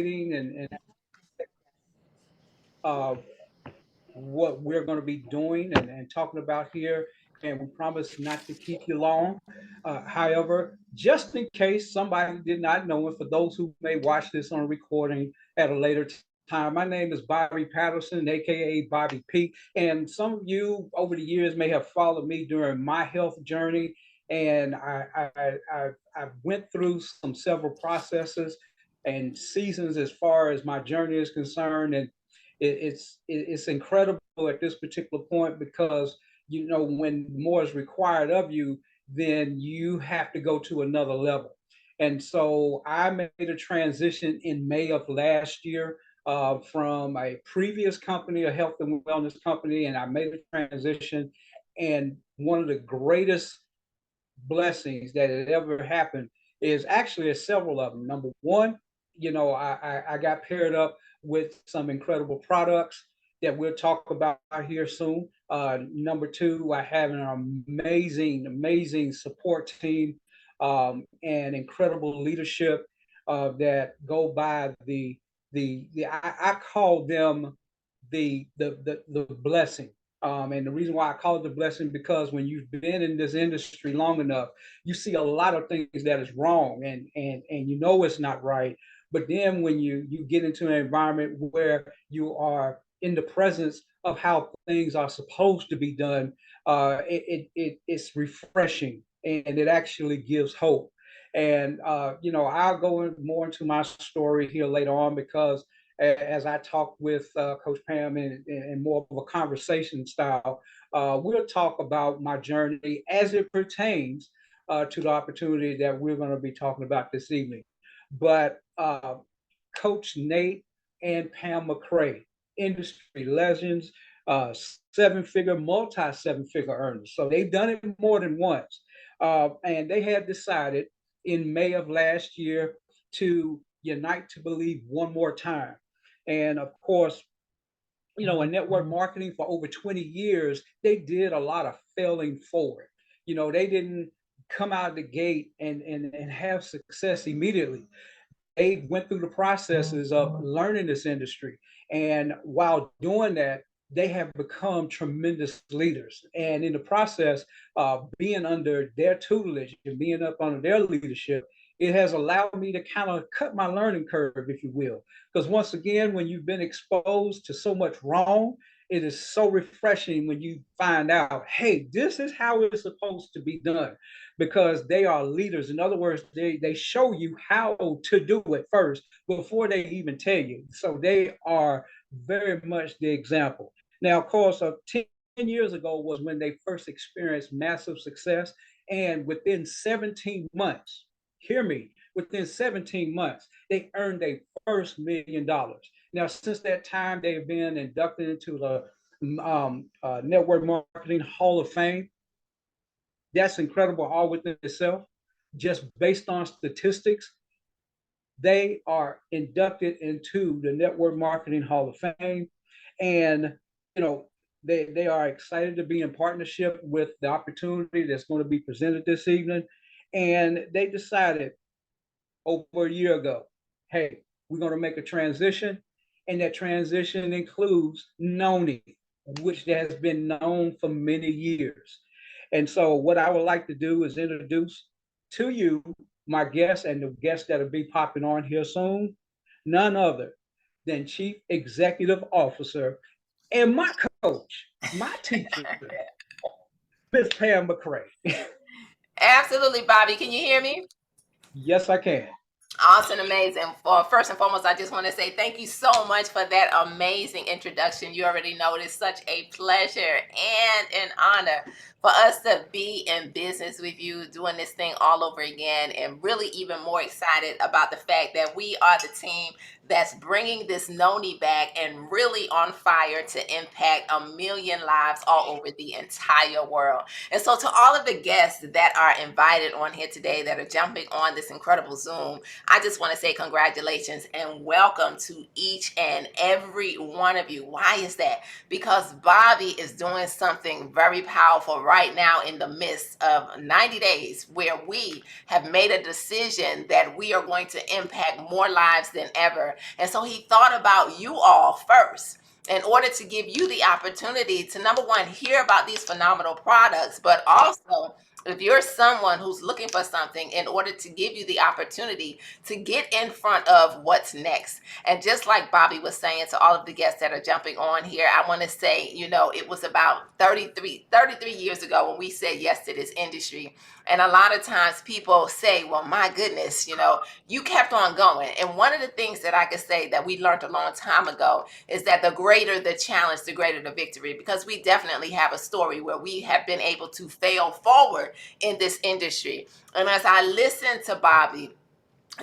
and uh, what we're going to be doing and talking about here. And we promise not to keep you long. However, just in case somebody did not know, and for those who may watch this on a recording at a later time, my name is Bobby Patterson, aka Bobby P. And some of you over the years may have followed me during my health journey. And I went through some several processes and seasons as far as my journey is concerned. And it's incredible at this particular point because when more is required of you, then you have to go to another level. And so I made a transition in May of last year from a previous company, a health and wellness company, and I made a transition. And one of the greatest blessings that had ever happened is actually several of them. Number one, I got paired up with some incredible products that we'll talk about here soon. Number two, I have an amazing support team and incredible leadership that go by I call them the blessing. And the reason why I call it the blessing because when you've been in this industry long enough, you see a lot of things that is wrong and it's not right. But then when you get into an environment where you are in the presence of how things are supposed to be done, it's refreshing and it actually gives hope. And I'll go more into my story here later on because as I talk with Coach Pam in more of a conversation style, we'll talk about my journey as it pertains to the opportunity that we're going to be talking about this evening. But Coach Nate and Pam McCray, industry legends, seven-figure, multi-seven-figure earners. So they've done it more than once. And they had decided in May of last year to unite to believe one more time. And of course, in network marketing for over 20 years, they did a lot of failing forward. They didn't come out of the gate and have success immediately. They went through the processes of learning this industry. And while doing that, they have become tremendous leaders. And in the process, being under their tutelage and being up under their leadership, it has allowed me to kind of cut my learning curve, if you will. Because once again, when you've been exposed to so much wrong, it is so refreshing when you find out, hey, this is how it's supposed to be done because they are leaders. In other words, they show you how to do it first before they even tell you. So they are very much the example. Now, of course, 10 years ago was when they first experienced massive success. And within 17 months, hear me, within 17 months, they earned their first $1 million. Now, since that time, they've been inducted into the Network Marketing Hall of Fame. That's incredible all within itself. Just based on statistics, they are inducted into the Network Marketing Hall of Fame. And, they are excited to be in partnership with the opportunity that's going to be presented this evening. And they decided over a year ago, hey, we're going to make a transition. And that transition includes Noni, which has been known for many years. And so, what I would like to do is introduce to you my guest and the guests that'll be popping on here soon, none other than Chief Executive Officer and my coach, my teacher, Miss Pam McCray. Absolutely, Bobby. Can you hear me? Yes, I can. Awesome, amazing. First and foremost, I just want to say thank you so much for that amazing introduction. You already know it's such a pleasure and an honor for us to be in business with you, doing this thing all over again, and really even more excited about the fact that we are the team that's bringing this Noni back and really on fire to impact 1 million lives all over the entire world. And so, to all of the guests that are invited on here today that are jumping on this incredible Zoom, I just want to say congratulations and welcome to each and every one of you. Why is that? Because Bobby is doing something very powerful right now in the midst of 90 days where we have made a decision that we are going to impact more lives than ever. And so he thought about you all first in order to give you the opportunity to, number one, hear about these phenomenal products, but also if you're someone who's looking for something, in order to give you the opportunity to get in front of what's next. And just like Bobby was saying to all of the guests that are jumping on here, I want to say, it was about 33 years ago when we said yes to this industry. And a lot of times people say, well, my goodness, you kept on going. And one of the things that I could say that we learned a long time ago is that the greater the challenge, the greater the victory, because we definitely have a story where we have been able to fail forward in this industry. And as I listened to Bobby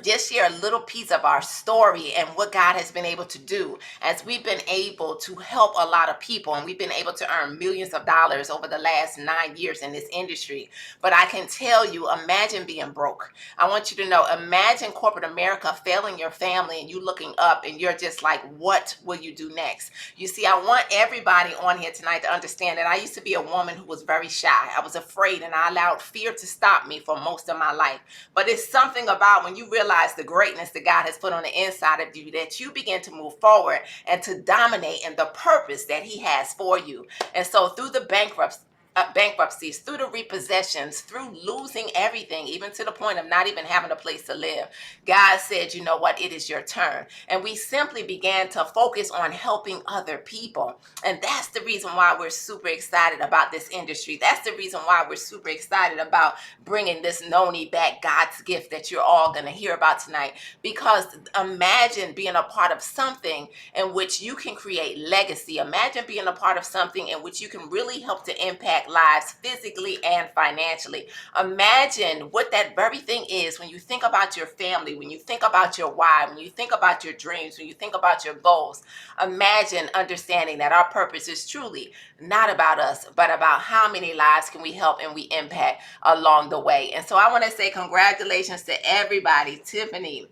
just share a little piece of our story and what God has been able to do as we've been able to help a lot of people, and we've been able to earn millions of dollars over the last 9 years in this industry. But I can tell you, imagine being broke. I want you to know, imagine corporate America failing your family and you looking up and you're just like, what will you do next? You see, I want everybody on here tonight to understand that I used to be a woman who was very shy. I was afraid and I allowed fear to stop me for most of my life. But it's something about when you realize the greatness that God has put on the inside of you that you begin to move forward and to dominate in the purpose that he has for you. And so through the bankruptcies, through the repossessions, through losing everything, even to the point of not even having a place to live, God said, you know what, it is your turn. And we simply began to focus on helping other people. And that's the reason why we're super excited about this industry. That's the reason why we're super excited about bringing this Noni back, God's gift, that you're all going to hear about tonight. Because imagine being a part of something in which you can create legacy. Imagine being a part of something in which you can really help to impact lives physically and financially. Imagine what that very thing is when you think about your family, when you think about your why, when you think about your dreams, when you think about your goals. Imagine understanding that our purpose is truly not about us, but about how many lives can we help and we impact along the way. And so I want to say congratulations to everybody, Tiffany,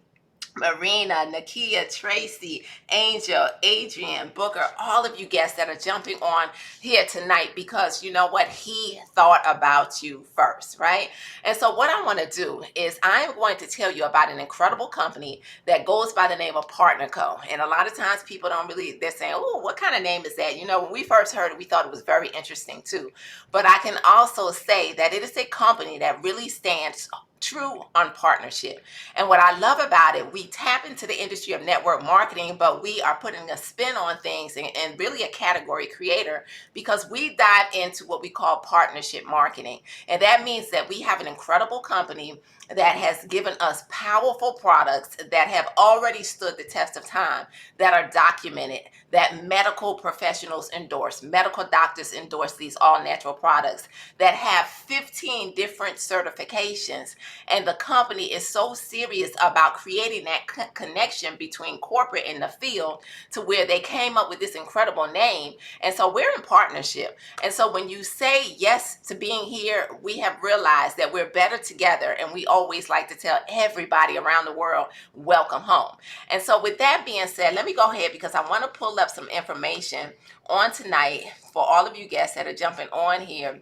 Marina, Nakia, Tracy, Angel, Adrian, Booker, all of you guests that are jumping on here tonight, because you know what? He thought about you first, right? And so what I want to do is I am going to tell you about an incredible company that goes by the name of Partner Co. And a lot of times people don't really, they're saying, oh, what kind of name is that? When we first heard it, we thought it was very interesting too. But I can also say that it is a company that really stands true on partnership. And what I love about it, we tap into the industry of network marketing, but we are putting a spin on things and really a category creator, because we dive into what we call partnership marketing. And that means that we have an incredible company that has given us powerful products that have already stood the test of time, that are documented, that medical professionals endorse, medical doctors endorse these all natural products, that have 15 different certifications. And the company is so serious about creating that connection between corporate and the field, to where they came up with this incredible name. And so we're in partnership. And so when you say yes to being here, we have realized that we're better together. And we always like to tell everybody around the world, welcome home. And so with that being said, let me go ahead, because I want to pull up some information on tonight for all of you guests that are jumping on here.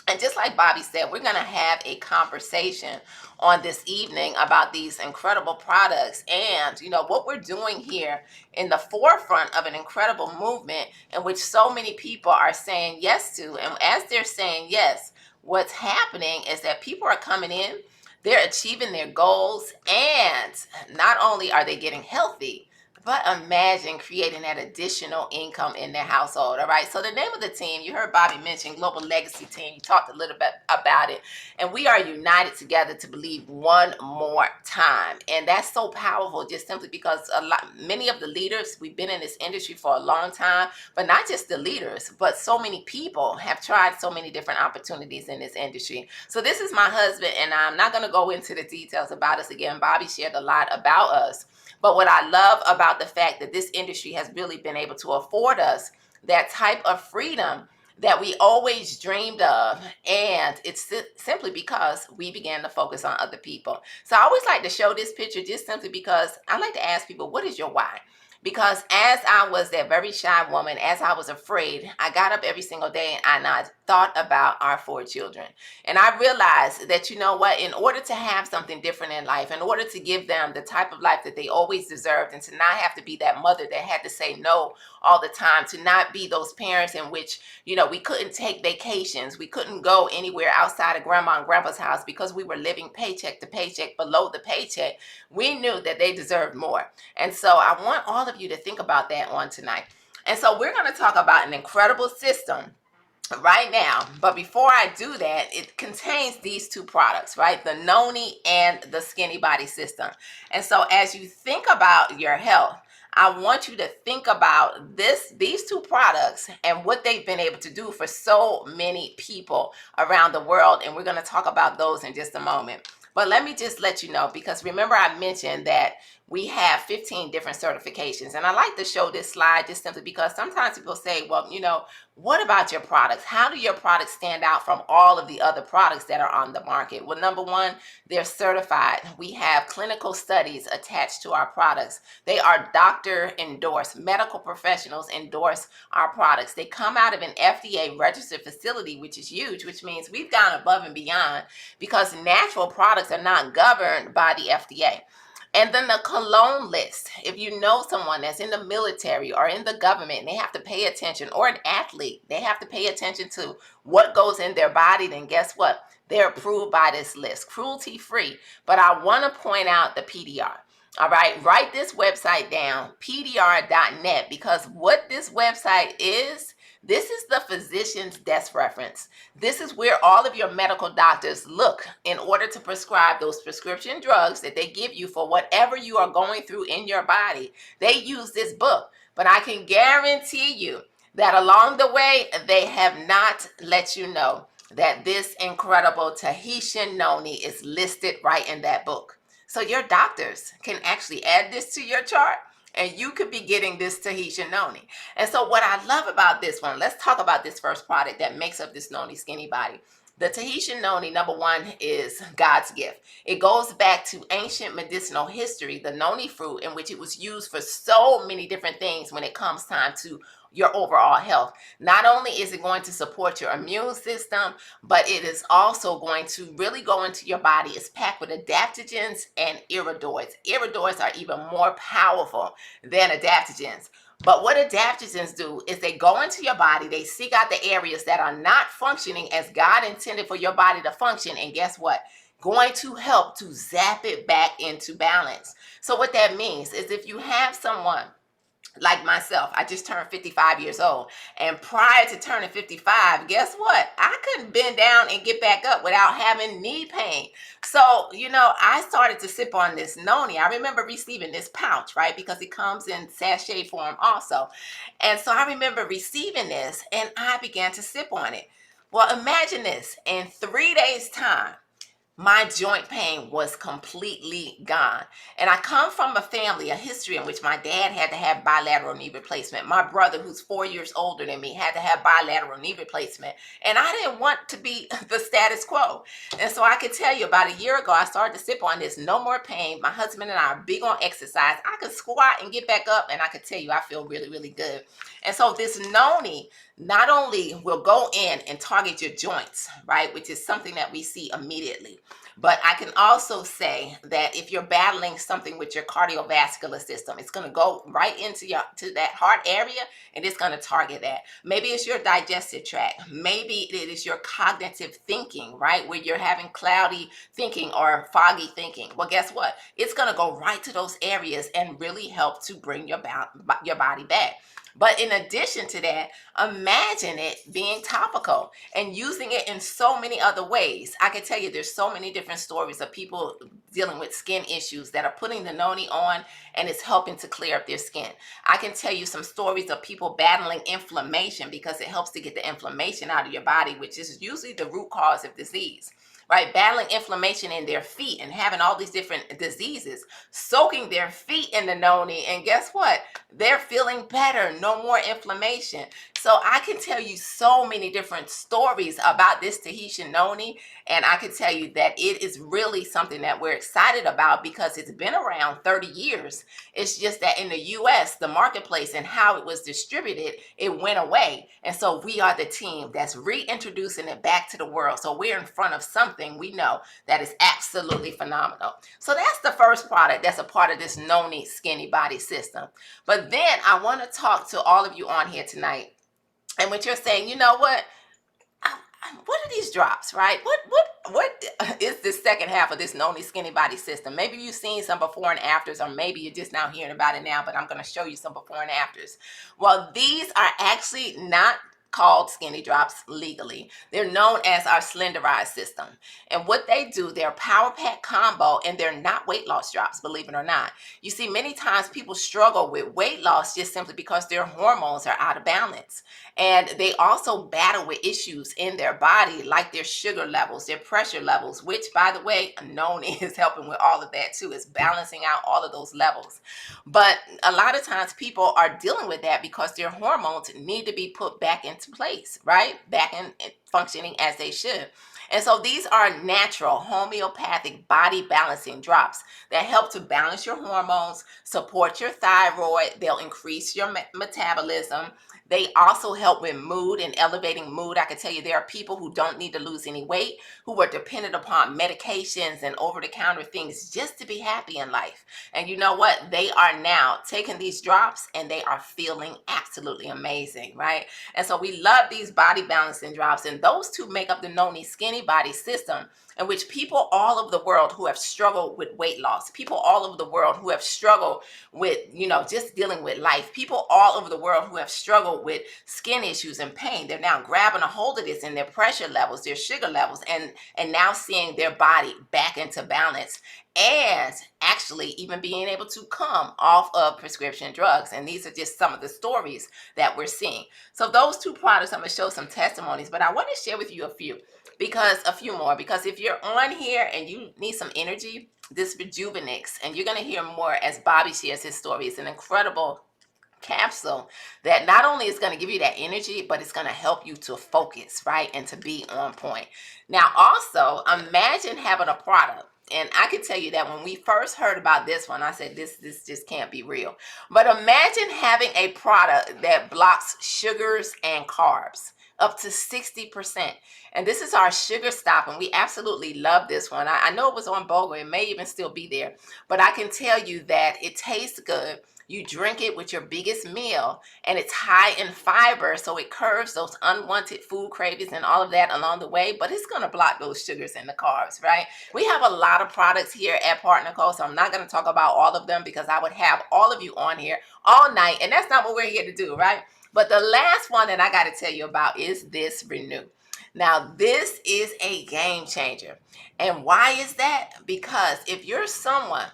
And just like Bobby said, we're going to have a conversation on this evening about these incredible products and, what we're doing here in the forefront of an incredible movement in which so many people are saying yes to. And as they're saying yes, what's happening is that people are coming in, they're achieving their goals, and not only are they getting healthy, but imagine creating that additional income in their household. All right. So the name of the team, you heard Bobby mention Global Legacy Team. You talked a little bit about it. And we are united together to believe one more time. And that's so powerful, just simply because many of the leaders, we've been in this industry for a long time, but not just the leaders, but so many people have tried so many different opportunities in this industry. So this is my husband, and I'm not going to go into the details about us again. Bobby shared a lot about us. But what I love about the fact that this industry has really been able to afford us that type of freedom that we always dreamed of. And it's simply because we began to focus on other people. So I always like to show this picture just simply because I like to ask people, what is your why? Because as I was that very shy woman, as I was afraid, I got up every single day and I thought about our 4 children. And I realized that, you know what, in order to have something different in life, in order to give them the type of life that they always deserved, and to not have to be that mother that had to say no all the time, to not be those parents in which, you know, we couldn't take vacations, we couldn't go anywhere outside of grandma and grandpa's house because we were living paycheck to paycheck, below the paycheck, we knew that they deserved more. And so I want all of you to think about that on tonight. And so we're going to talk about an incredible system right now. But before I do that, it contains these 2 products, right? The Noni and the Skinny Body System. And so as you think about your health, I want you to think about these 2 products and what they've been able to do for so many people around the world. And we're going to talk about those in just a moment. But let me just let you know, because remember I mentioned that we have 15 different certifications. And I like to show this slide just simply because sometimes people say, well, you know, what about your products? How do your products stand out from all of the other products that are on the market? Well, number one, they're certified. We have clinical studies attached to our products. They are doctor endorsed. Medical professionals endorse our products. They come out of an FDA registered facility, which is huge, which means we've gone above and beyond, because natural products are not governed by the FDA. And then the cologne list. If you know someone that's in the military or in the government and they have to pay attention, or an athlete, they have to pay attention to what goes in their body, then guess what? They're approved by this list, cruelty free. But I want to point out the PDR. All right, write this website down, pdr.net, because what this website is, this is the physician's desk reference. This is where all of your medical doctors look in order to prescribe those prescription drugs that they give you for whatever you are going through in your body. They use this book, but I can guarantee you that along the way, they have not let you know that this incredible Tahitian noni is listed right in that book. So your doctors can actually add this to your chart, and you could be getting this Tahitian noni. And so what I love about this one, let's talk about this first product that makes up this noni Skinny Body. The Tahitian noni, number one, is God's gift. It goes back to ancient medicinal history, the noni fruit, in which it was used for so many different things when it comes time to your overall health. Not only is it going to support your immune system, but it is also going to really go into your body. It's packed with adaptogens and iridoids. Iridoids are even more powerful than adaptogens. But what adaptogens do is they go into your body, they seek out the areas that are not functioning as God intended for your body to function. And guess what? Going to help to zap it back into balance. So what that means is if you have someone like myself, I just turned 55 years old. And prior to turning 55, guess what? I couldn't bend down and get back up without having knee pain. So, you know, I started to sip on this noni. I remember receiving this pouch, right? Because it comes in sachet form also. And so I remember receiving this and I began to sip on it. Well, imagine this. In 3 days' time, my joint pain was completely gone. And I come from a family, a history in which my dad had to have bilateral knee replacement. My brother, who's 4 years older than me, had to have bilateral knee replacement. And I didn't want to be the status quo. And so I could tell you about a year ago, I started to sip on this, no more pain. My husband and I are big on exercise. I could squat and get back up, and I could tell you I feel really, really good. And so this noni not only will go in and target your joints, right, which is something that we see immediately, but I can also say that if you're battling something with your cardiovascular system, it's going to go right into to that heart area, and it's going to target that. Maybe it's your digestive tract. Maybe it is your cognitive thinking, right, where you're having cloudy thinking or foggy thinking. Well, guess what? It's going to go right to those areas and really help to bring your body back. But in addition to that, imagine it being topical and using it in so many other ways. I can tell you there's so many different stories of people dealing with skin issues that are putting the noni on, and it's helping to clear up their skin. I can tell you some stories of people battling inflammation because it helps to get the inflammation out of your body, which is usually the root cause of disease. Right, battling inflammation in their feet and having all these different diseases, soaking their feet in the noni, and guess what? they're feeling better, no more inflammation. So I can tell you so many different stories about this Tahitian noni, and I can tell you that it is really something that we're excited about because it's been around 30 years. It's just that in the US, the marketplace and how it was distributed, it went away. And so we are the team that's reintroducing it back to the world. So we're in front of something we know that is absolutely phenomenal. So that's the first product that's a part of this noni skinny body system. But then I want to talk to all of you on here tonight. And what you're saying, you know what? What are these drops, right? What is this second half of this noni skinny body system? Maybe you've seen some before and afters, or maybe you're just now hearing about it now, but I'm going to show you some before and afters. Well, these are actually not called skinny drops legally. They're known as our slenderized system. And what they do, they're a power pack combo, and they're not weight loss drops, believe it or not. You see, many times people struggle with weight loss just simply because their hormones are out of balance. And they also battle with issues in their body, like their sugar levels, their pressure levels, which, by the way, known is helping with all of that too. It's balancing out all of those levels. But a lot of times people are dealing with that because their hormones need to be put back into place, right? Back in functioning as they should. And so these are natural homeopathic body balancing drops that help to balance your hormones, support your thyroid. They'll increase your metabolism. They also help with mood and elevating mood. I can tell you there are people who don't need to lose any weight, who are dependent upon medications and over-the-counter things just to be happy in life. And you know what? They are now taking these drops and they are feeling absolutely amazing, right? And so we love these body balancing drops. And those two make up the noni skinny body system, in which people all over the world who have struggled with weight loss, people all over the world who have struggled with, just dealing with life, people all over the world who have struggled with skin issues and pain, they're now grabbing a hold of this in their pressure levels, their sugar levels, and now seeing their body back into balance, and actually even being able to come off of prescription drugs. And these are just some of the stories that we're seeing. So those two products, I'm going to show some testimonies, but I want to share with you a few more, because if you're on here and you need some energy, this rejuvenates, and you're going to hear more as Bobby shares his story. It's an incredible capsule that not only is going to give you that energy, but it's going to help you to focus, right, and to be on point. Now, also, imagine having a product. And I can tell you that when we first heard about this one, I said, this just can't be real. But imagine having a product that blocks sugars and carbs up to 60%. And this is our sugar stop, and we absolutely love this one. I know it was on BOGO. It may even still be there. But I can tell you that it tastes good. You drink it with your biggest meal, and it's high in fiber, so it curbs those unwanted food cravings and all of that along the way, but it's going to block those sugars and the carbs, right? We have a lot of products here at Partner Co, so I'm not going to talk about all of them because I would have all of you on here all night, and that's not what we're here to do, right? But the last one that I got to tell you about is this Renew. Now, this is a game changer. And why is that? Because if you're someone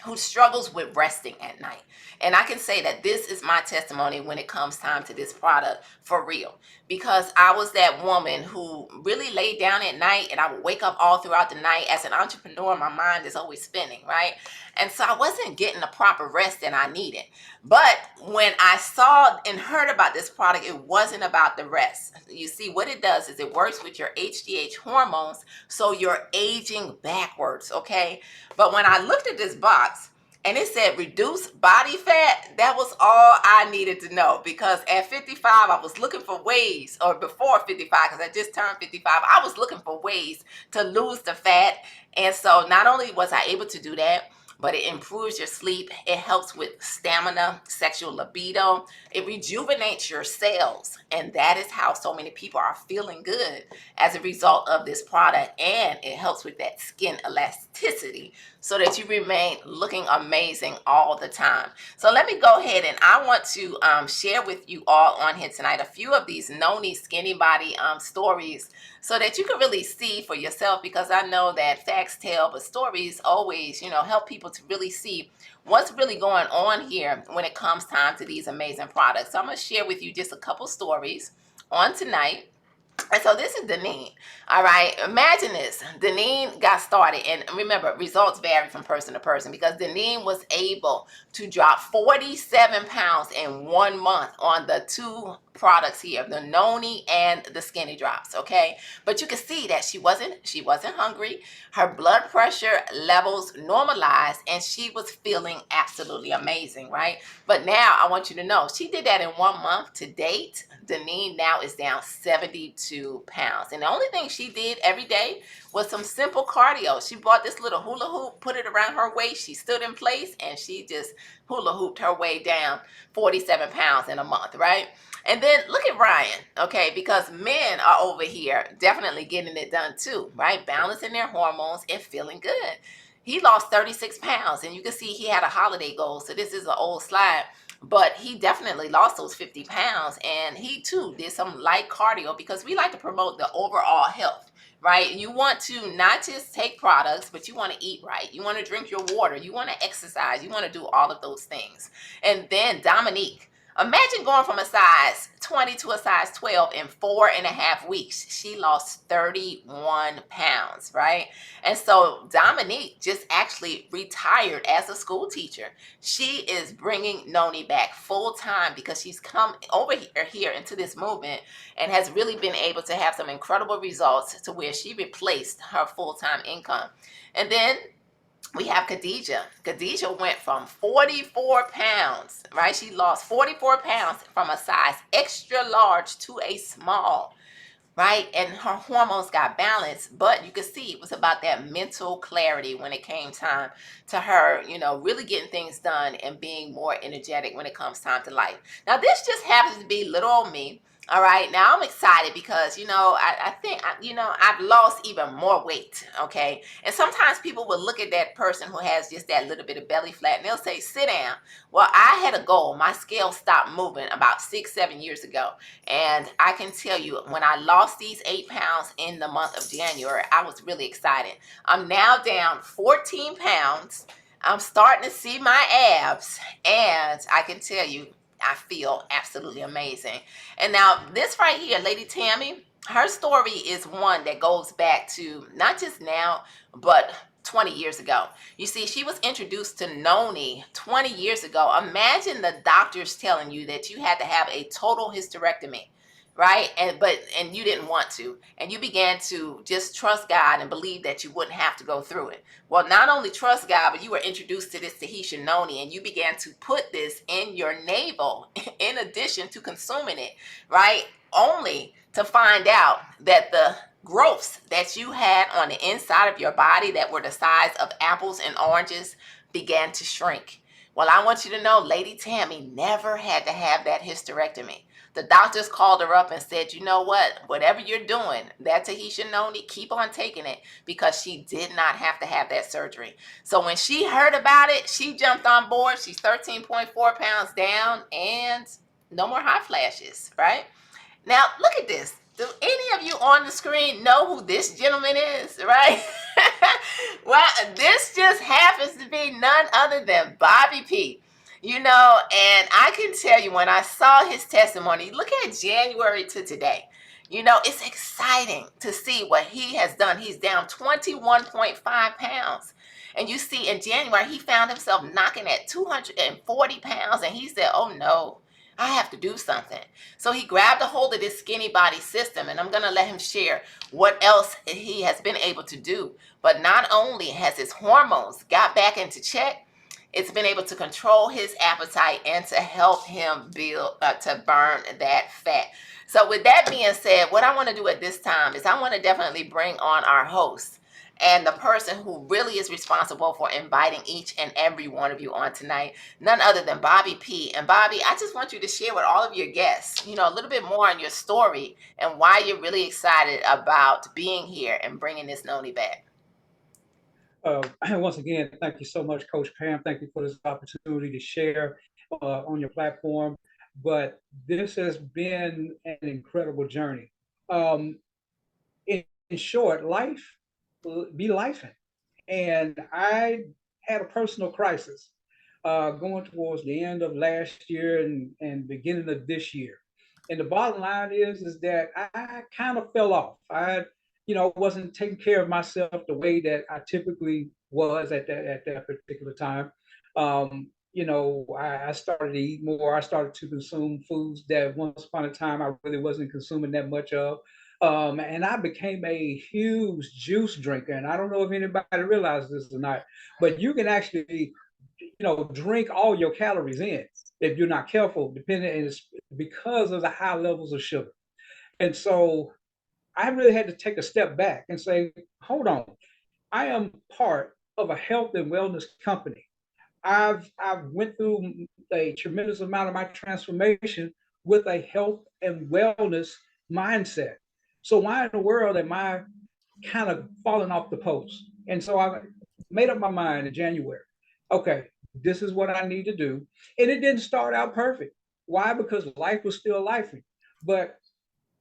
who struggles with resting at night. And I can say that this is my testimony when it comes time to this product for real. Because I was that woman who really laid down at night, and I would wake up all throughout the night. As an entrepreneur, my mind is always spinning, right? And so I wasn't getting the proper rest that I needed. But when I saw and heard about this product, it wasn't about the rest. You see, what it does is it works with your HGH hormones, so you're aging backwards, okay? But when I looked at this box and it said reduce body fat, that was all I needed to know, because at 55, I was looking for ways, or before 55, because I just turned 55, I was looking for ways to lose the fat. And so not only was I able to do that, but it improves your sleep. It helps with stamina, sexual libido. It rejuvenates your cells. And that is how so many people are feeling good as a result of this product. And it helps with that skin elasticity so that you remain looking amazing all the time. So let me go ahead, and I want to share with you all on here tonight a few of these noni skinny body stories, so that you can really see for yourself, because I know that facts tell, but stories always, help people to really see what's really going on here when it comes time to these amazing products. So I'm going to share with you just a couple stories on tonight. And so this is Deneen. All right. Imagine this. Deneen got started. And remember, results vary from person to person because Deneen was able to drop 47 pounds in 1 month on the two products here, the Noni and the Skinny Drops. Okay. But you can see that she wasn't hungry. Her blood pressure levels normalized and she was feeling absolutely amazing, right? But now I want you to know she did that in 1 month. To date, Deneen now is down 72 pounds. And the only thing she did every day was some simple cardio. She bought this little hula hoop, put it around her waist. She stood in place and she just hula hooped her way down 47 pounds in a month, right? And then look at Ryan, okay, because men are over here definitely getting it done too, right? Balancing their hormones and feeling good. He lost 36 pounds, and you can see he had a holiday goal. So this is an old slide, but he definitely lost those 50 pounds. And he too did some light cardio because we like to promote the overall health, right? You want to not just take products, but you want to eat right. You want to drink your water. You want to exercise. You want to do all of those things. And then Dominique. Imagine going from a size 20 to a size 12 in 4.5 weeks. She lost 31 pounds, right? And so Dominique just actually retired as a school teacher. She is bringing Noni back full time because she's come over here into this movement and has really been able to have some incredible results to where she replaced her full time income. And then we have Khadijah. Khadijah went from 44 pounds, right? She lost 44 pounds from a size extra large to a small, right? And her hormones got balanced, but you could see it was about that mental clarity when it came time to her, really getting things done and being more energetic when it comes time to life. Now, this just happens to be little old me. All right, now I'm excited because I think I've lost even more weight. Okay, and sometimes people will look at that person who has just that little bit of belly fat and they'll say, "Sit down." Well, I had a goal. My scale stopped moving about 6, 7 years ago. And I can tell you, when I lost these 8 pounds in the month of January, I was really excited. I'm now down 14 pounds. I'm starting to see my abs, and I can tell you, I feel absolutely amazing. And now, this right here, Lady Tammy, her story is one that goes back to not just now, but 20 years ago. You see, she was introduced to Noni 20 years ago. Imagine the doctors telling you that you had to have a total hysterectomy, right? And you didn't want to. And you began to just trust God and believe that you wouldn't have to go through it. Well, not only trust God, but you were introduced to this Tahitian Noni and you began to put this in your navel in addition to consuming it, right? Only to find out that the growths that you had on the inside of your body that were the size of apples and oranges began to shrink. Well, I want you to know Lady Tammy never had to have that hysterectomy. The doctors called her up and said, you know what? Whatever you're doing, that Tahitian Noni, keep on taking it because she did not have to have that surgery. So when she heard about it, she jumped on board. She's 13.4 pounds down and no more hot flashes, right? Now, look at this. Do any of you on the screen know who this gentleman is, right? Well, this just happens to be none other than Bobby P. And I can tell you when I saw his testimony, look at January to today. It's exciting to see what he has done. He's down 21.5 pounds. And you see, in January, he found himself knocking at 240 pounds, and he said, oh no, I have to do something. So he grabbed a hold of this skinny body system, and I'm going to let him share what else he has been able to do. But not only has his hormones got back into check, it's been able to control his appetite and to help him to burn that fat. So with that being said, what I want to do at this time is I want to definitely bring on our host and the person who really is responsible for inviting each and every one of you on tonight, none other than Bobby P. And Bobby, I just want you to share with all of your guests, a little bit more on your story and why you're really excited about being here and bringing this Noni back. Once again, thank you so much, Coach Pam. Thank you for this opportunity to share on your platform. But this has been an incredible journey. Um, in short, life be lifing. And I had a personal crisis going towards the end of last year and beginning of this year. And the bottom line is that I kind of fell off. I, wasn't taking care of myself the way that I typically was at that particular time. I started to eat more. I started to consume foods that once upon a time I really wasn't consuming that much of. And I became a huge juice drinker. And I don't know if anybody realizes this or not, but you can actually, drink all your calories in if you're not careful, depending, and it's because of the high levels of sugar. And so I really had to take a step back and say, hold on, I am part of a health and wellness company. I've went through a tremendous amount of my transformation with a health and wellness mindset. So why in the world am I kind of falling off the post? And so I made up my mind in January. Okay, this is what I need to do. And it didn't start out perfect. Why? Because life was still lifing. But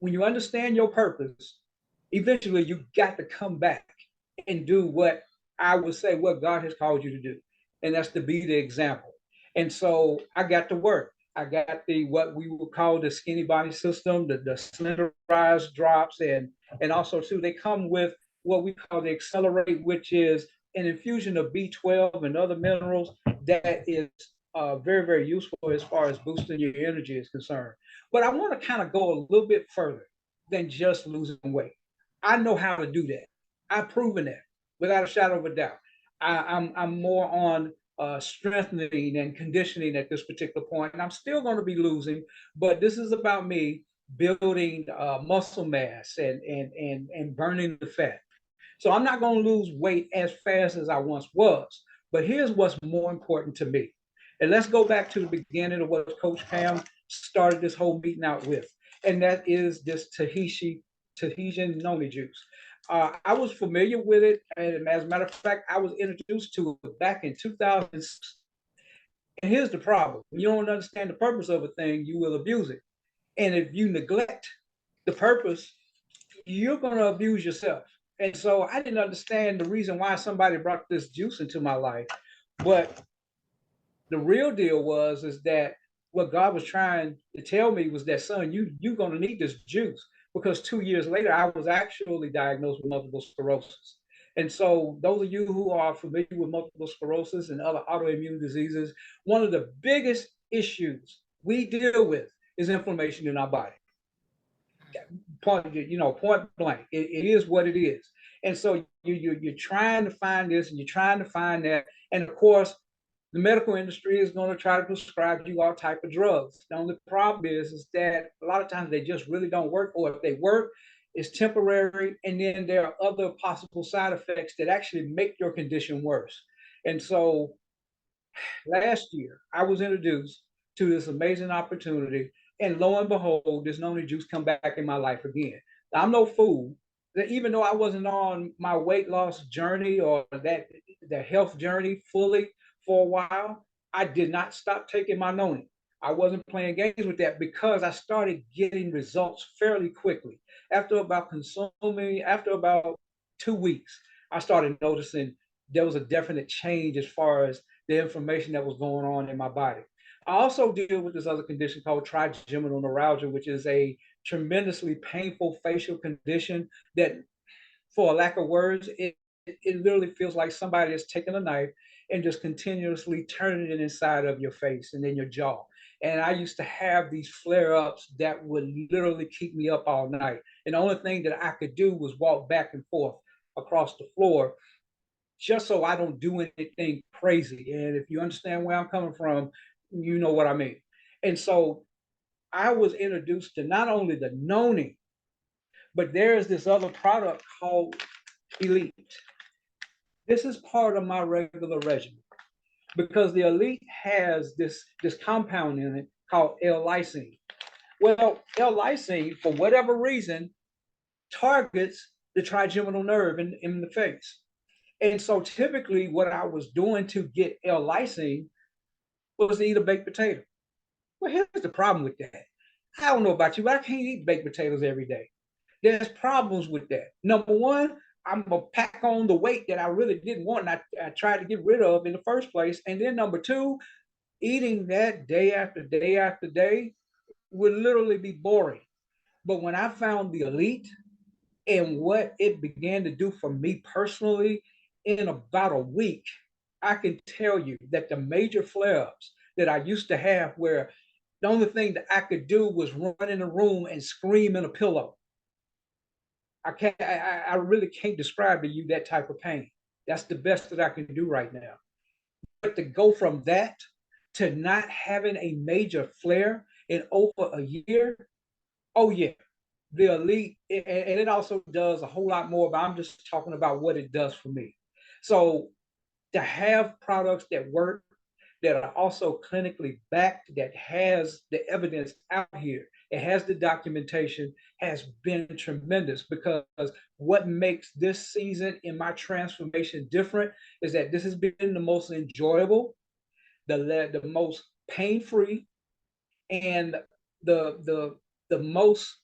when you understand your purpose, eventually you got to come back and do what I would say what God has called you to do. And that's to be the example. And so I got to work. I got the what we would call the skinny body system, the slenderized drops, and also too they come with what we call the accelerate, which is an infusion of B12 and other minerals that is very, very useful as far as boosting your energy is concerned. But I want to kind of go a little bit further than just losing weight. I know how to do that. I've proven that without a shadow of a doubt. I'm more on strengthening and conditioning at this particular point, and I'm still going to be losing, but this is about me building muscle mass and burning the fat. So I'm not going to lose weight as fast as I once was. But here's what's more important to me. And let's go back to the beginning of what Coach Pam started this whole meeting out with. And that is this Tahitian noni juice. I was familiar with it. And as a matter of fact, I was introduced to it back in 2006. And here's the problem. When you don't understand the purpose of a thing, you will abuse it. And if you neglect the purpose, you're going to abuse yourself. And so I didn't understand the reason why somebody brought this juice into my life. But the real deal was is that what God was trying to tell me was that, son, you're going to need this juice, because 2 years later I was actually diagnosed with multiple sclerosis. And so those of you who are familiar with multiple sclerosis and other autoimmune diseases, one of the biggest issues we deal with is inflammation in our body. Point blank. It is what it is. And so you're trying to find this and you're trying to find that. And of course, the medical industry is going to try to prescribe you all type of drugs. The only problem is that a lot of times they just really don't work, or if they work, it's temporary, and then there are other possible side effects that actually make your condition worse. And so last year, I was introduced to this amazing opportunity, and lo and behold, this noni juice come back in my life again. Now, I'm no fool. That even though I wasn't on my weight loss journey or that the health journey fully for a while, I did not stop taking my noni. I wasn't playing games with that because I started getting results fairly quickly. After about 2 weeks, I started noticing there was a definite change as far as the information that was going on in my body. I also deal with this other condition called trigeminal neuralgia, which is a tremendously painful facial condition that, for a lack of words, it literally feels like somebody has taken a knife and just continuously turning it inside of your face and then your jaw. And I used to have these flare ups that would literally keep me up all night. And the only thing that I could do was walk back and forth across the floor just so I don't do anything crazy. And if you understand where I'm coming from, you know what I mean. And so I was introduced to not only the noni, but there is this other product called Elite. This is part of my regular regimen because the Elite has this compound in it called L-lysine. Well, L-lysine, for whatever reason, targets the trigeminal nerve in the face. And so typically what I was doing to get L-lysine was to eat a baked potato. Well, here's the problem with that. I don't know about you, but I can't eat baked potatoes every day. There's problems with that. Number one, I'm gonna pack on the weight that I really didn't want, and I tried to get rid of in the first place. And then number two, eating that day after day after day, would literally be boring. But when I found the elite and what it began to do for me personally in about a week, I can tell you that the major flare ups that I used to have, where the only thing that I could do was run in a room and scream in a pillow. I really can't describe to you that type of pain. That's the best that I can do right now. But to go from that to not having a major flare in over a year, oh yeah, the elite, and it also does a whole lot more, but I'm just talking about what it does for me. So to have products that work, that are also clinically backed, that has the evidence out here, it has the documentation, has been tremendous. Because what makes this season in my transformation different is that this has been the most enjoyable, the most pain free, and the the most,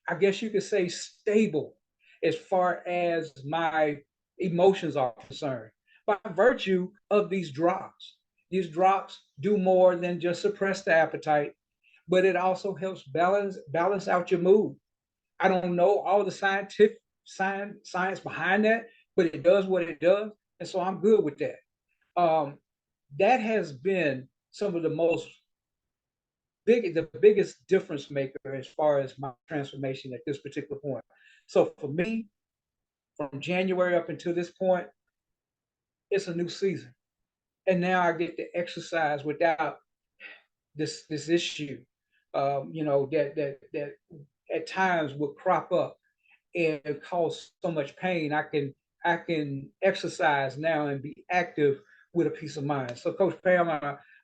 I guess you could say, stable as far as my emotions are concerned, by virtue of these drops. These drops do more than just suppress the appetite, but it also helps balance out your mood. I don't know all the science behind that, but it does what it does, and so I'm good with that. Um, that has been some of the biggest difference maker as far as my transformation at this particular point. So for me, from January up until this point, it's a new season, and now I get to exercise without this issue, that at times would crop up and cause so much pain. I can exercise now and be active with a peace of mind. So, Coach Pam,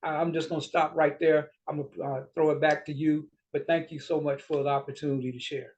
I'm just going to stop right there. I'm going to throw it back to you. But thank you so much for the opportunity to share.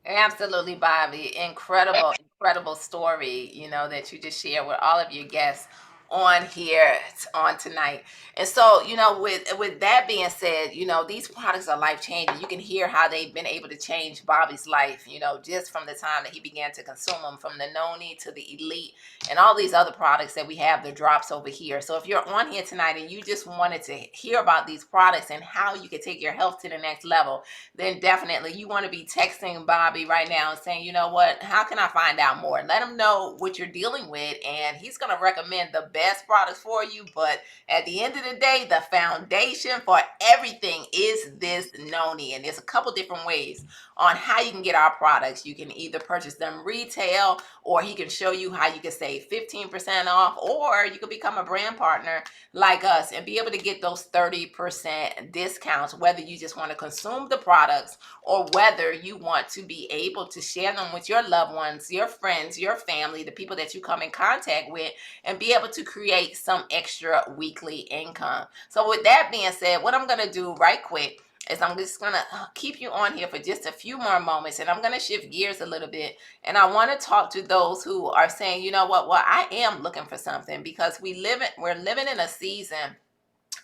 Absolutely, Bobby. Incredible, incredible story, that you just shared with all of your guests on here on tonight. And so, with that being said, these products are life changing. You can hear how they've been able to change Bobby's life, just from the time that he began to consume them, from the Noni to the Elite and all these other products that we have, the drops over here. So if you're on here tonight and you just wanted to hear about these products and how you could take your health to the next level, then definitely you want to be texting Bobby right now and saying, you know what, how can I find out more? Let him know what you're dealing with, and he's going to recommend the best products for you. But at the end of the day, the foundation for everything is this Noni. And there's a couple different ways on how you can get our products. You can either purchase them retail, or he can show you how you can save 15% off, or you can become a brand partner like us and be able to get those 30% discounts, whether you just want to consume the products or whether you want to be able to share them with your loved ones, your friends, your family, the people that you come in contact with, and be able to create some extra weekly income. So with that being said, what I'm going to do right quick is I'm just going to keep you on here for just a few more moments, and I'm going to shift gears a little bit, and I want to talk to those who are saying, you know what, well, I am looking for something, because we're living in a season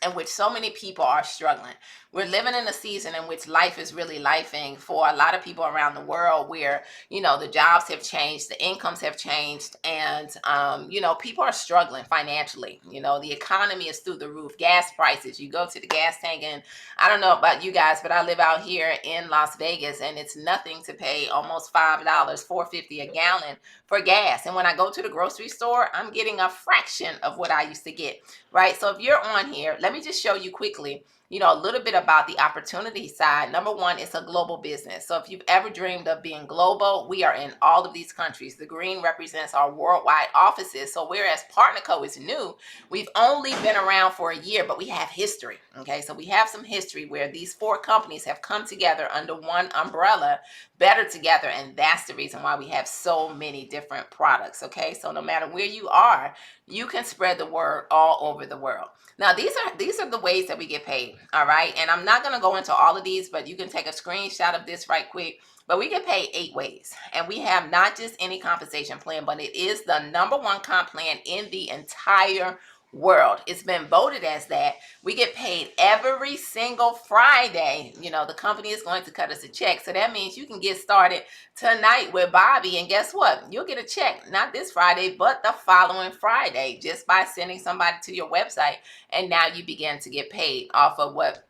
in which so many people are struggling. We're living in a season in which life is really lifing for a lot of people around the world, where, the jobs have changed, the incomes have changed, and, people are struggling financially. The economy is through the roof. Gas prices, you go to the gas tank, and I don't know about you guys, but I live out here in Las Vegas, and it's nothing to pay almost $5, $4.50 a gallon for gas. And when I go to the grocery store, I'm getting a fraction of what I used to get. Right. So if you're on here, let me just show you quickly, a little bit about the opportunity side. Number one, it's a global business. So if you've ever dreamed of being global, we are in all of these countries. The green represents our worldwide offices. So whereas Partner Co is new, we've only been around for a year, but we have history. Okay. So we have some history where these four companies have come together under one umbrella, better together. And that's the reason why we have so many different products. Okay. So no matter where you are, you can spread the word all over the world. Now, these are the ways that we get paid, all right? And I'm not going to go into all of these, but you can take a screenshot of this right quick. But we get paid 8 ways, and we have not just any compensation plan, but it is the number one comp plan in the entire world. It's been voted as that. We get paid every single Friday. The company is going to cut us a check. So that means you can get started tonight with Bobby, and guess what? You'll get a check, not this Friday, but the following Friday, just by sending somebody to your website. And now you begin to get paid off of what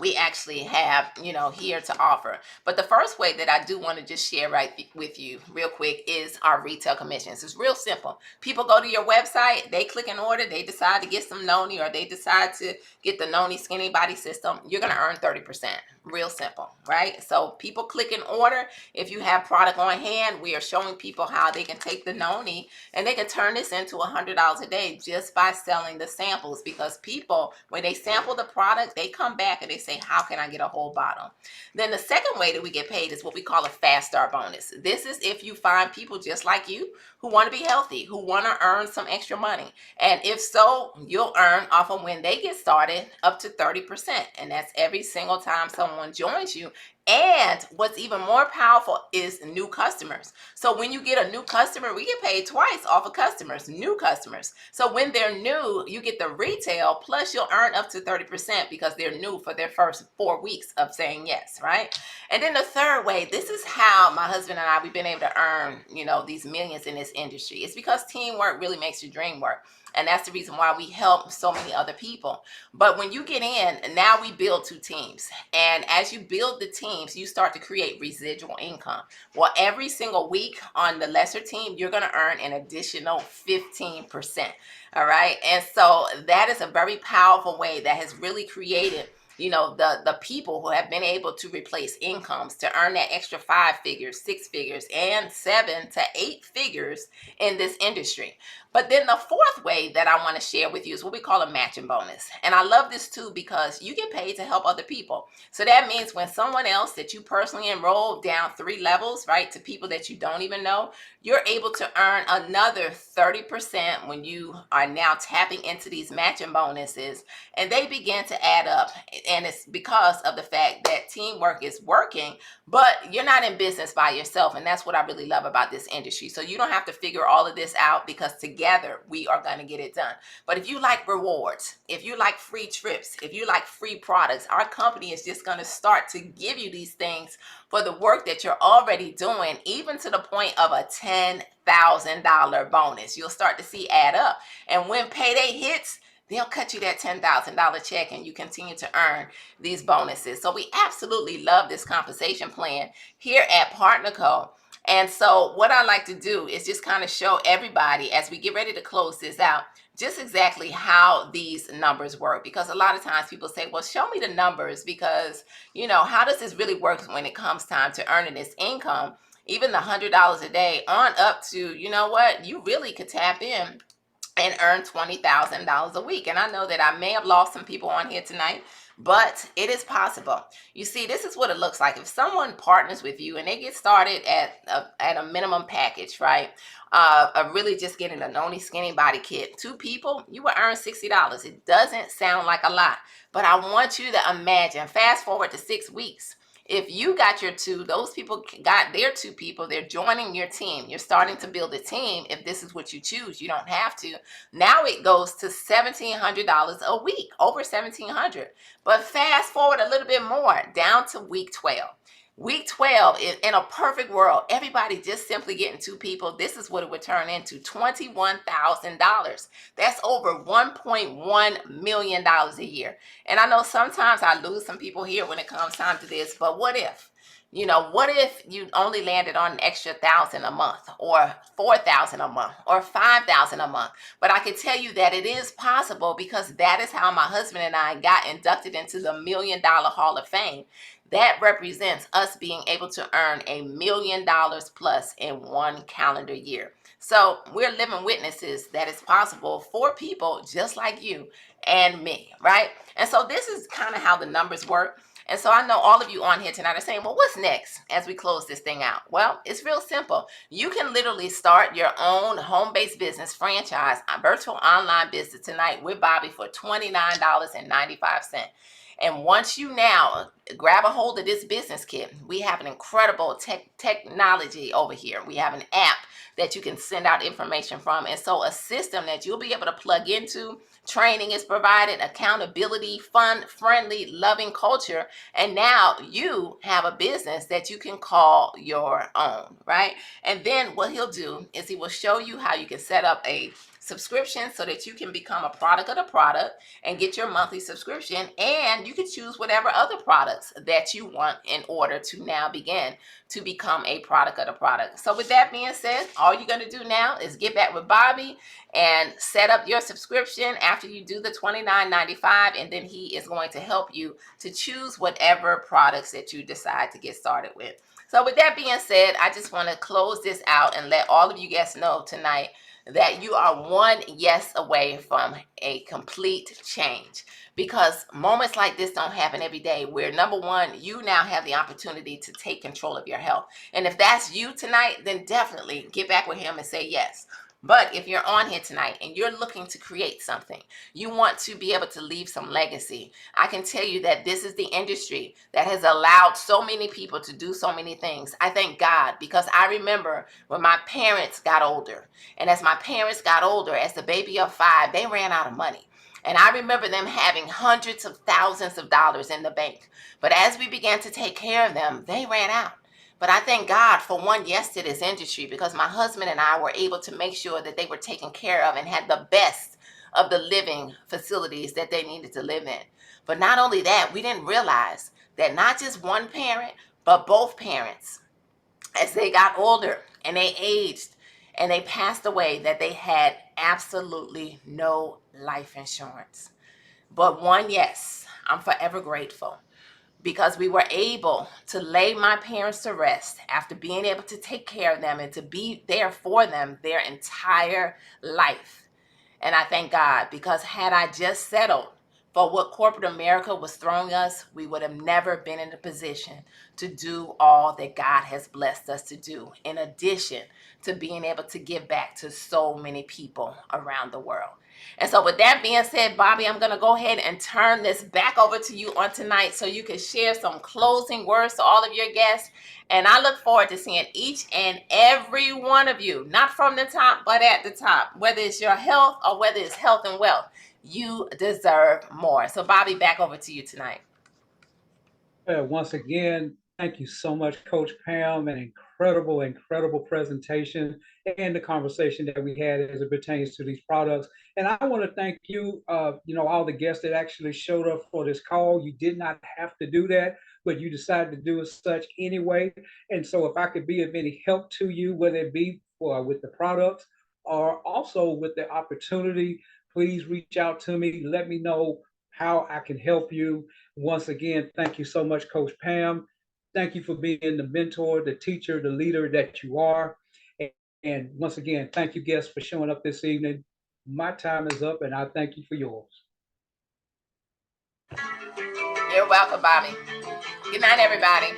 we actually have, here to offer. But the first way that I do want to just share with you real quick is our retail commissions. It's real simple. People go to your website, they click an order, they decide to get some noni, or they decide to get the noni skinny body system. You're going to earn 30%. Real simple, right? So people click an order. If you have product on hand, we are showing people how they can take the noni and they can turn this into $100 a day just by selling the samples. Because people, when they sample the product, they come back and they say, how can I get a whole bottle? Then the second way that we get paid is what we call a fast start bonus. This is if you find people just like you who want to be healthy, who want to earn some extra money. And if so, you'll earn off of when they get started up to 30%. And that's every single time someone joins you. And what's even more powerful is new customers. So when you get a new customer, we get paid twice off of customers, new customers. So when they're new, you get the retail, plus you'll earn up to 30% because they're new for their first 4 weeks of saying yes, right? And then the third way, this is how my husband and I, we've been able to earn, these millions in this industry. It's because teamwork really makes your dream work. And that's the reason why we help so many other people. But when you get in, now we build 2 teams. And as you build the teams, you start to create residual income. Well, every single week on the lesser team, you're going to earn an additional 15%. All right. And so that is a very powerful way that has really created the people who have been able to replace incomes to earn that extra 5 figures, 6 figures, and 7 to 8 figures in this industry. But then the fourth way that I want to share with you is what we call a matching bonus. And I love this too because you get paid to help other people. So that means when someone else that you personally enroll down 3 levels, right, to people that you don't even know, you're able to earn another 30% when you are now tapping into these matching bonuses, and they begin to add up. And it's because of the fact that teamwork is working, but you're not in business by yourself. And that's what I really love about this industry. So you don't have to figure all of this out, because together we are going to get it done. But if you like rewards, if you like free trips, if you like free products, our company is just going to start to give you these things for the work that you're already doing, even to the point of a $10,000 bonus. You'll start to see add up. And when payday hits, they'll cut you that $10,000 check and you continue to earn these bonuses. So we absolutely love this compensation plan here at PartnerCo. And so what I like to do is just kind of show everybody as we get ready to close this out, just exactly how these numbers work. Because a lot of times people say, well, show me the numbers, because, how does this really work when it comes time to earning this income? Even the $100 a day on up to, you really could tap in and earn $20,000 a week. And I know that I may have lost some people on here tonight, but it is possible. You see, this is what it looks like. If someone partners with you and they get started at a minimum package, right? Of really just getting a noni skinny body kit, 2 people, you will earn $60. It doesn't sound like a lot, but I want you to imagine, fast forward to 6 weeks. If you got your 2, those people got their 2 people, they're joining your team. You're starting to build a team. If this is what you choose, you don't have to. Now it goes to $1,700 a week, over $1,700. But fast forward a little bit more, down to week 12. Week 12, in a perfect world, everybody just simply getting 2 people, this is what it would turn into, $21,000. That's over $1.1 million a year. And I know sometimes I lose some people here when it comes time to this, but what if? What if you only landed on an extra 1,000 a month, or 4,000 a month, or 5,000 a month? But I can tell you that it is possible, because that is how my husband and I got inducted into the $1 Million Hall of Fame. That represents us being able to earn $1 million plus in 1 calendar year. So we're living witnesses that it's possible for people just like you and me, right? And so this is kind of how the numbers work. And so I know all of you on here tonight are saying, well, what's next as we close this thing out? Well, it's real simple. You can literally start your own home-based business franchise, a virtual online business tonight with Bobby for $29.95. And once you now grab a hold of this business kit, we have an incredible technology over here. We have an app that you can send out information from. And so a system that you'll be able to plug into. Training is provided, accountability, fun, friendly, loving culture. And now you have a business that you can call your own, right? And then what he'll do is he will show you how you can set up a subscription so that you can become a product of the product and get your monthly subscription. And you can choose whatever other products that you want in order to now begin to become a product of the product. So with that being said, all you're going to do now is get back with Bobby and set up your subscription after you do the $29.95, and then he is going to help you to choose whatever products that you decide to get started with. So with that being said, I just want to close this out and let all of you guys know tonight that you are one yes away from a complete change, because moments like this don't happen every day, where number one, you now have the opportunity to take control of your health. And if that's you tonight, then definitely get back with him and say yes. But if you're on here tonight and you're looking to create something, you want to be able to leave some legacy, I can tell you that this is the industry that has allowed so many people to do so many things. I thank God, because I remember when my parents got older, and as my parents got older, as the baby of 5, they ran out of money. And I remember them having hundreds of thousands of dollars in the bank. But as we began to take care of them, they ran out. But I thank God for one yes to this industry, because my husband and I were able to make sure that they were taken care of and had the best of the living facilities that they needed to live in. But not only that, we didn't realize that not just one parent, but both parents, as they got older and they aged and they passed away, that they had absolutely no life insurance. But one yes, I'm forever grateful, because we were able to lay my parents to rest after being able to take care of them and to be there for them their entire life. And I thank God, because had I just settled for what corporate America was throwing us, we would have never been in a position to do all that God has blessed us to do, in addition to being able to give back to so many people around the world. And so with that being said, Bobby, I'm going to go ahead and turn this back over to you on tonight so you can share some closing words to all of your guests. And I look forward to seeing each and every one of you, not from the top, but at the top, whether it's your health or whether it's health and wealth. You deserve more. So Bobby, back over to you tonight. Once again, thank you so much, Coach Pam. An incredible, incredible presentation and the conversation that we had as it pertains to these products. And I want to thank you, all the guests that actually showed up for this call. You did not have to do that, but you decided to do it such anyway. And so, if I could be of any help to you, whether it be with the products or also with the opportunity, please reach out to me. Let me know how I can help you. Once again, thank you so much, Coach Pam. Thank you for being the mentor, the teacher, the leader that you are. And once again, thank you, guests, for showing up this evening. My time is up, and I thank you for yours. You're welcome, Bobby. Good night, everybody.